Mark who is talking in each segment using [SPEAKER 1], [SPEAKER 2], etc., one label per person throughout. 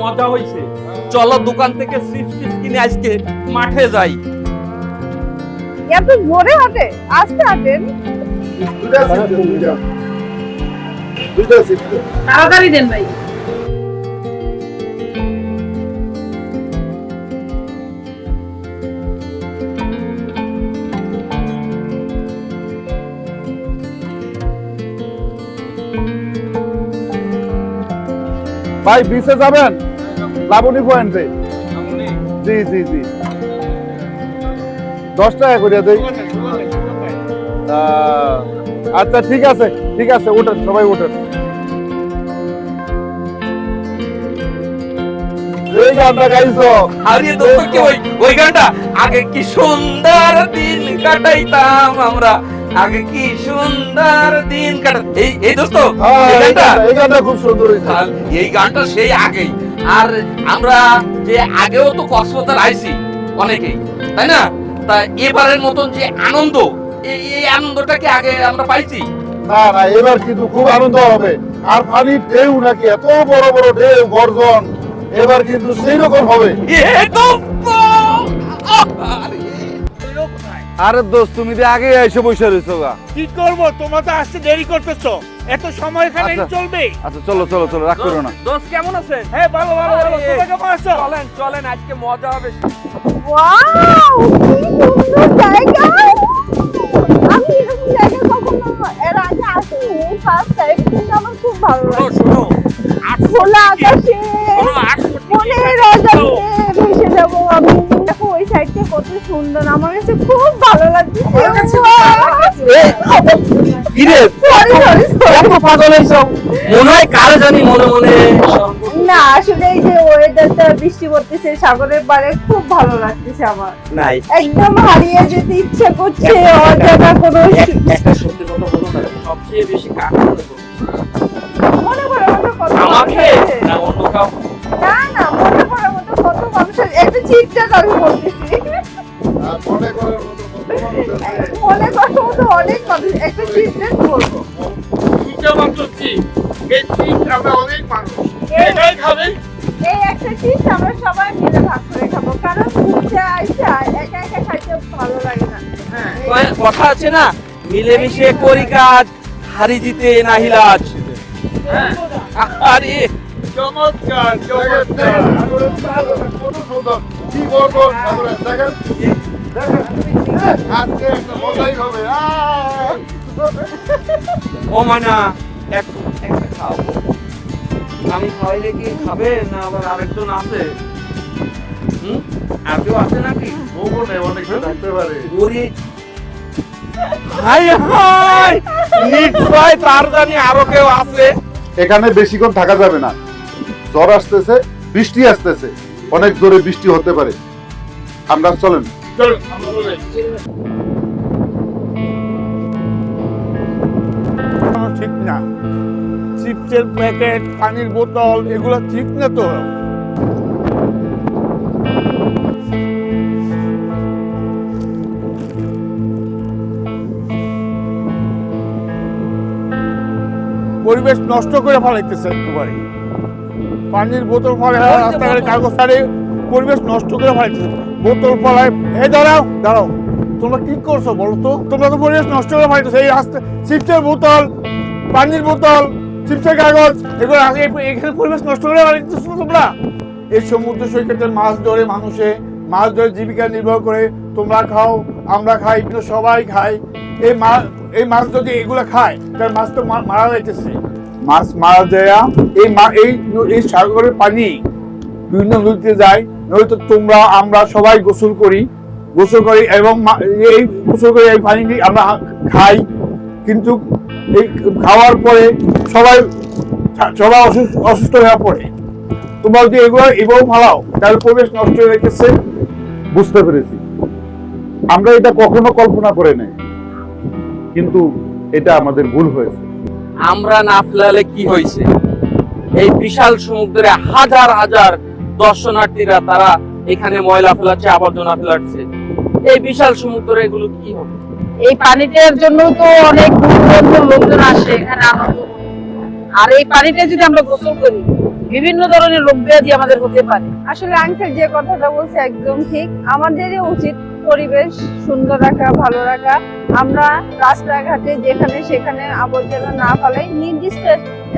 [SPEAKER 1] মজা হয়েছে, চলো দোকান থেকে চিপস কিনে আজকে মাঠে যাই।
[SPEAKER 2] এত জোরে হাঁটে, আস্তে হাঁটেন। তাড়াতাড়ি দেন ভাই।
[SPEAKER 3] ভাই বিচে যাবেন? লাবণী পয়েন্টে। জি জি জি, 10 টাকা করে দেই। আচ্ছা ঠিক আছে ঠিক আছে, ওঠেন সবাই ওঠেন। এই গানটা গাইছো?
[SPEAKER 1] আরে দোস্ত কি ওই গানটা? আগে কি সুন্দর দিন কাটাইতাম আমরা, আগে কি সুন্দর দিন এই দোস্ত
[SPEAKER 3] এই গানটা খুব সুন্দর হয়েছে।
[SPEAKER 1] এই গানটা সেই আগেই। আর আমরা যে আগেও তো কক্সবাজার আইছি অনেকেই, তাই না? তা এবারের মতন যে আনন্দ, এই আনন্দটা কি আগে আমরা পাইছি?
[SPEAKER 3] না না, এবার কিন্তু খুব আনন্দ হবে। আর পানির ঢেউ নাকি এত বড় বড় ঢেউ গর্জন, এবার কিন্তু সেই রকম হবে। আরে দোস্ত, তুমি যে আগে এসে বসে রয়েছো গা।
[SPEAKER 4] কি করব, তোমরা তো আসতে দেরি করতেছো, এত সময় এখানে চলবে?
[SPEAKER 3] আচ্ছা চলো চলো চলো, রাগ করো না।
[SPEAKER 1] দোস্ত কেমন আছেন?
[SPEAKER 4] হ্যাঁ ভালো ভালো ভালো, তোমরা কেমন আছো?
[SPEAKER 1] চলেন চলেন, আজকে মজা হবে।
[SPEAKER 2] ওয়াও, কি সুন্দর জায়গা! আমি এরকম জায়গা কখনো এর আগে আসিনি, ফার্স্ট টাইম। কিন্তু আমার খুব ভালো লাগছে।
[SPEAKER 1] শোনো,
[SPEAKER 2] খোলা আকাশে মনের আজাদে ভেসে যাবো আমি। দেখো ওই সাইডটা কত সুন্দর, আমার কাছে খুব ভালো লাগছে।
[SPEAKER 1] মনে হয় কারো জানি মনে মনে।
[SPEAKER 2] না আসলে এই যে ওয়েদারটা, বৃষ্টি পড়তেছে সাগরের পাড়ে, খুব ভালো লাগতেছে আমার।
[SPEAKER 1] নাই
[SPEAKER 2] একদম হারিয়ে যেতে ইচ্ছা করছে, অজানা কোনো
[SPEAKER 1] একটা সত্যি কথা বলো না, সবচেয়ে বেশি কাকে
[SPEAKER 2] মনে করার মতো কত
[SPEAKER 1] আমাকে
[SPEAKER 2] মানুষ আছে।
[SPEAKER 1] না অন্য কাউ?
[SPEAKER 2] না না, মনে করার মতো কত মানুষের একটা চিটচাট আমি বলতেছি।
[SPEAKER 3] মনে করার মতো কত মানুষ আছে।
[SPEAKER 2] মনে করার মতো অনেক মানুষ, একটা চিটচাট বলবো।
[SPEAKER 4] এটাই খাবেন?
[SPEAKER 2] এই একটা চিজ আমরা সবাই মিলে ভাগ করে খাবো, কারণ ঘুরতে আইসা একা একা খাইতে ভালো লাগে না।
[SPEAKER 1] কথা আছে না, মিলেমিশে করি কাজ, হারি জিতে নাহি লাজ। আরে
[SPEAKER 4] চমৎকার
[SPEAKER 3] দেখেন, কত সুন্দর। কি বলবো সাগরে, দেখেন দেখেন, আজকে একটা মজাই হবে।
[SPEAKER 1] ও মানা একটা খাও। আমি খাওয়াইলে কি খাবে না আবার আরেকজন আছে? আর কেউ আছে নাকি?
[SPEAKER 3] অনেকটা থাকতে পারে।
[SPEAKER 1] ওরে হাই হাই, নিশ্চয় তার জানি আরো কেউ আছে।
[SPEAKER 3] এখানে বেশিক্ষণ থাকা যাবে না, ঝড় আসতেছে, বৃষ্টি আসতেছে, অনেক জোরে বৃষ্টি হতে পারে। আমরা চলেন।
[SPEAKER 4] চলুন আমরা বলে ঠিক না, চিপসের প্যাকেট, পানির বোতল, এগুলো ঠিক না তো। পরিবেশ নষ্ট করে ফেলাইতেছে একেবারে। পানির বোতল ফলে রাস্তাঘাটে, কাগজ ছাড়ে পরিবেশ নষ্ট করে ফেলাইতেছে। বোতল ফলায়, এই দাঁড়াও দাঁড়াও, তোমরা কি করছো বলো তো? তোমরা তো পরিবেশ নষ্ট করে ফেলাইতেছো। এই রাস্তা চিপসের বোতল, পানির বোতল, চিপসের কাগজ, এগুলো এখানে পরিবেশ নষ্ট করে ফেলাইতেছো তোমরা। এই সমুদ্র সৈকতের মাছ ধরে মানুষে, মাছ ধরে জীবিকা নির্বাহ করে। তোমরা খাও, আমরা খাই, কিন্তু সবাই খায়। এই মাছ যদি এগুলা খায়, তার মাছ তো মারা যাইতেছে। মাছ মারা যায়, এই সাগরের পানি বিভিন্ন নদীতে যায়। নদীতে তোমরা আমরা সবাই গোসল করি এবং এই গোসল করে এই পানি আমরা খাই। কিন্তু এই খাওয়ার পরে সবাই অসুস্থ হয়ে পড়ে। তোমরা যদি এগুলো ফালাও, তাহলে পরিবেশ নষ্ট হয়ে রেখেছে।
[SPEAKER 3] বুঝতে পেরেছি, আমরা এটা কখনো কল্পনা করে নাই, কিন্তু এটা আমাদের ভুল হয়েছে।
[SPEAKER 1] আমরা না ফেলালে কি হয়েছে? এই বিশাল সমুদ্রে হাজার হাজার দর্শনার্থীরা তারা এখানে ময়লা ফেলাচ্ছে, আবর্জনা ফেলাচ্ছে। এই বিশাল সমুদ্রে এগুলো কি হবে?
[SPEAKER 2] এই পানিটার জন্য তো অনেক দূর দূরান্তের লোকজন আসে এখানে আনন্দ। আর এই পানিতে যদি আমরা গোসল করি,
[SPEAKER 5] বিভিন্ন ধরনের রোগ ব্যাধি আমাদের হতে পারে।
[SPEAKER 2] আসলে আঙ্কেল যে কথাটা বলছে একদম ঠিক। আমাদেরই উচিত পরিবেশ সুন্দর রাখা, ভালো রাখা। আমরা রাস্তাঘাটে যেখানে সেখানে আবর্জনা না ফেলাই, নির্দিষ্ট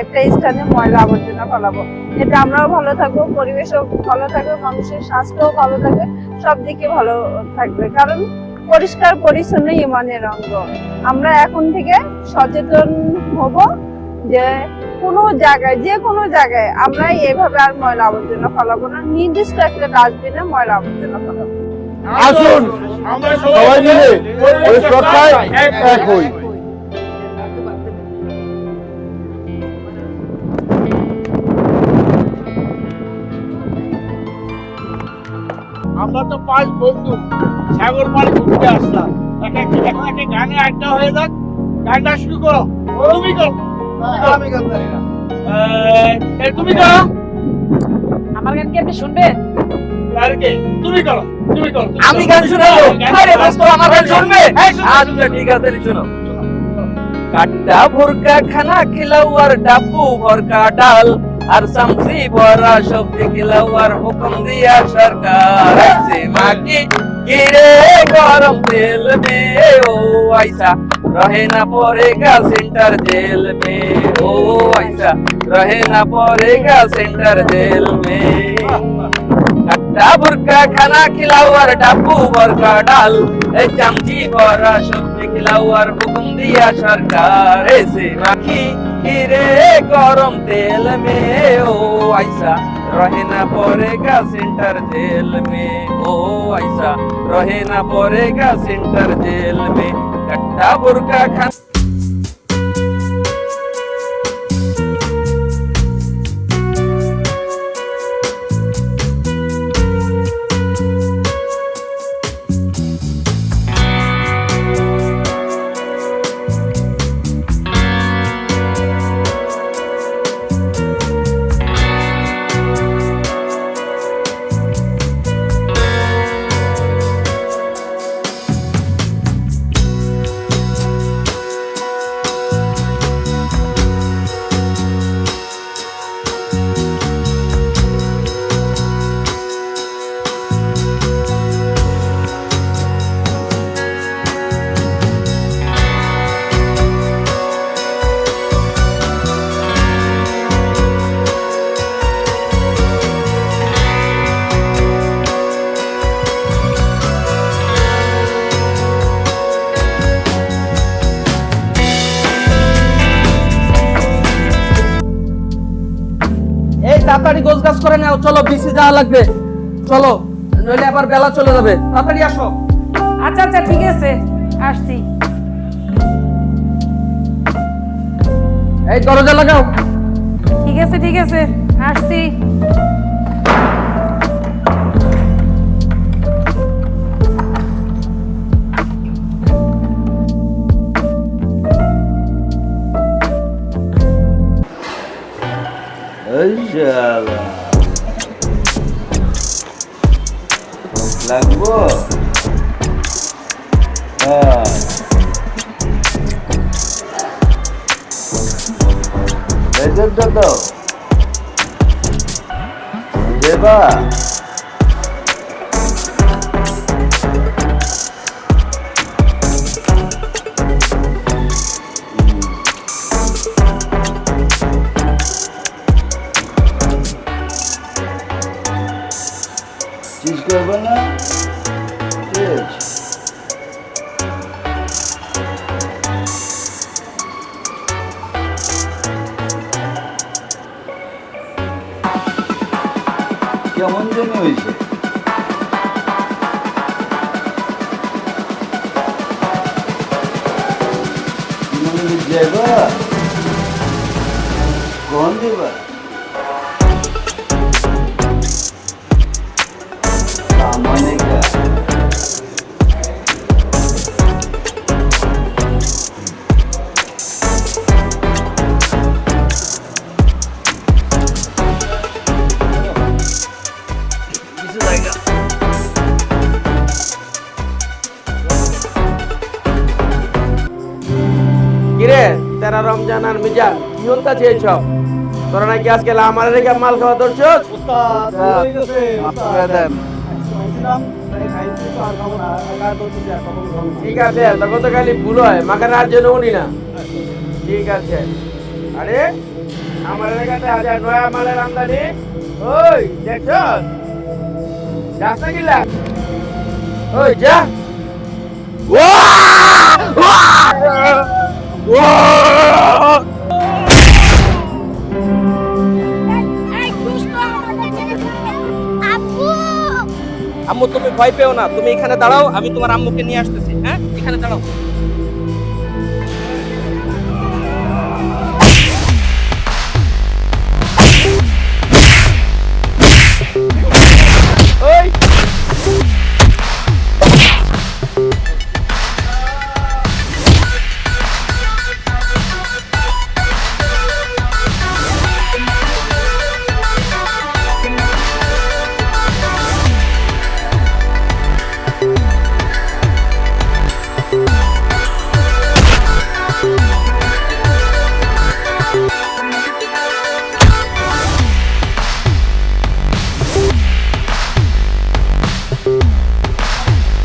[SPEAKER 2] একটা স্থানে ময়লা আবর্জনা ফেলাবো। এটা আমরাও ভালো থাকবো, পরিবেশও ভালো থাকবে, মানুষের স্বাস্থ্যও ভালো থাকবে, সব দিকে ভালো থাকবে। কারণ পরিষ্কার পরিচ্ছন্ন ইমানের অঙ্গ। আমরা এখন থেকে সচেতন হব যে কোনো জায়গায়, যে কোনো জায়গায় আমরা এইভাবে আর ময়লা আবর্জনা ফেলাবো না, নির্দিষ্ট একটা ডাস্টবিনে ময়লা আবর্জনা ফেলাবো।
[SPEAKER 4] আসুন
[SPEAKER 3] আমরা সবাই মিলে পরিবেশ রক্ষায় এক হই।
[SPEAKER 4] আমরা তো 5 বন্ধু সাগর পাড়ে ঘুরতে আসলাম। এখন একটা গানে আড্ডা হয়ে যাক। গানটা শুরু করো। তুমি করো।
[SPEAKER 3] আমি গান জানি না।
[SPEAKER 4] তুমি করো।
[SPEAKER 5] আমার গান কি আপনি শুনবেন?
[SPEAKER 4] আর কে? তুমি করো। তুমি করো।
[SPEAKER 1] আমি গান শোনাবো? আরে দোস্ত আমার গান শুনবে? আচ্ছা ঠিক আছে শোনো। কাট্টা ভুরকা খানা খিলাও আর ডাব্বু ভরকা ডাল আর সামসি ভরা সবজি খিলাও আর হুকুম দিয়া সরকার ऐसे माटी गिरे गरम तेल में ओ ऐसा रहे ना पड़ेगा सेंटर जेल में ओ ऐसा रहे ना पड़ेगा सेंटर जेल में कट्टा बुरका खाना खिलाओ और डाब्बू भरका डाल ए चमची भरा सब्जी खिलाओ और हुकुम दिया सरकार ऐसे माखी गिरे गरम तेल में ओ ऐसा रहे ना पड़ेगा सेंटर जेल में ओ ऐसा रहे ना पड़ेगा सेंटर जेल में कट्टा बुरका खाना এই তাড়াতাড়ি গোছ গাছ করে নাও, চলো বিসি যাওয়া লাগবে, চলো নইলে আবার বেলা চলে যাবে, তাড়াতাড়ি আসো।
[SPEAKER 5] আচ্ছা আচ্ছা ঠিক আছে, আসছি।
[SPEAKER 1] এই দরজা লাগাও।
[SPEAKER 5] ঠিক আছে ঠিক আছে, আসছি।
[SPEAKER 6] লাগবো দাও দেবা চিজ করবে না চিজ কেমন জানি হয়েছে যাইবা কখন যাবা
[SPEAKER 1] কিরে তেরা রমজান আর মিজান কি হতাছে এইসব? তোরা নাকি আজকে আমার রেখে মাল খাওয়া ধরছস ঠিক আছে তখন তো খালি ভুল হয় মাখানে আর জন্য উনি না ঠিক আছে আরে আমার এলাকাতে হাজার নয়া মালের আমদানি ওই দেখছস যাস না কিলা ওই যা
[SPEAKER 7] আম্মু তুমি ভয় পেও না, তুমি এখানে দাঁড়াও, আমি তোমার আম্মুকে নিয়ে আসতেছি। হ্যাঁ, এখানে দাঁড়াও।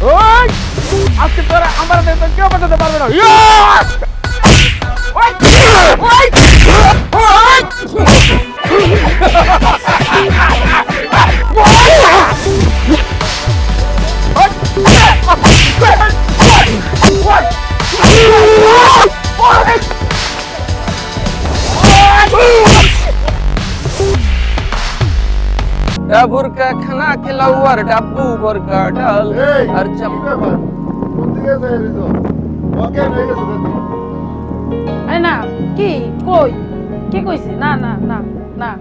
[SPEAKER 7] ওই
[SPEAKER 4] আজকে তোরা আমার কেউ বাঁচাতে পারবে না
[SPEAKER 1] ডাবুর কা খানা খেলাও আর ডাব্বু ভর কা ডাল
[SPEAKER 3] এই
[SPEAKER 1] আর
[SPEAKER 3] কি
[SPEAKER 1] চাম
[SPEAKER 3] ব্যাপার কোন দিকে যাই রে তো ওকে হয়ে গেছে তো
[SPEAKER 5] আরে না কি কই কে কইছে না না না না